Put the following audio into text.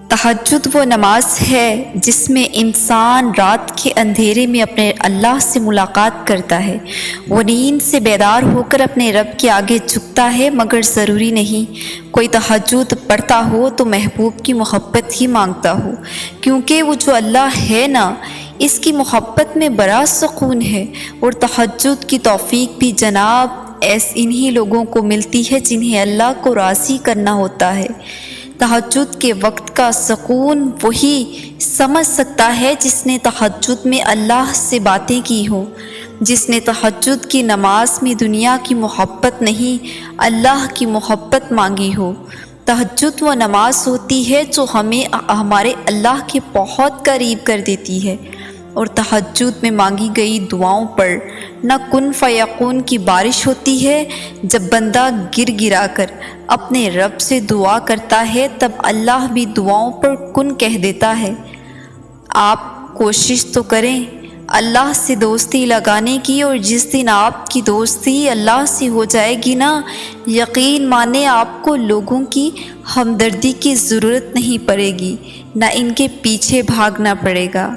تہجد وہ نماز ہے جس میں انسان رات کے اندھیرے میں اپنے اللہ سے ملاقات کرتا ہے۔ وہ نیند سے بیدار ہو کر اپنے رب کے آگے جھکتا ہے، مگر ضروری نہیں کوئی تہجد پڑھتا ہو تو محبوب کی محبت ہی مانگتا ہو، کیونکہ وہ جو اللہ ہے نا، اس کی محبت میں بڑا سکون ہے۔ اور تہجد کی توفیق بھی جناب انہی لوگوں کو ملتی ہے جنہیں اللہ کو راضی کرنا ہوتا ہے۔ تہجد کے وقت کا سکون وہی سمجھ سکتا ہے جس نے تہجد میں اللہ سے باتیں کی ہوں، جس نے تہجد کی نماز میں دنیا کی محبت نہیں اللہ کی محبت مانگی ہو۔ تہجد وہ نماز ہوتی ہے جو ہمیں ہمارے اللہ کے بہت قریب کر دیتی ہے، اور تہجد میں مانگی گئی دعاؤں پر نہ کن فیکون کی بارش ہوتی ہے۔ جب بندہ گر گرا کر اپنے رب سے دعا کرتا ہے تب اللہ بھی دعاؤں پر کن کہہ دیتا ہے۔ آپ کوشش تو کریں اللہ سے دوستی لگانے کی، اور جس دن آپ کی دوستی اللہ سے ہو جائے گی نا، یقین مانیں آپ کو لوگوں کی ہمدردی کی ضرورت نہیں پڑے گی، نہ ان کے پیچھے بھاگنا پڑے گا۔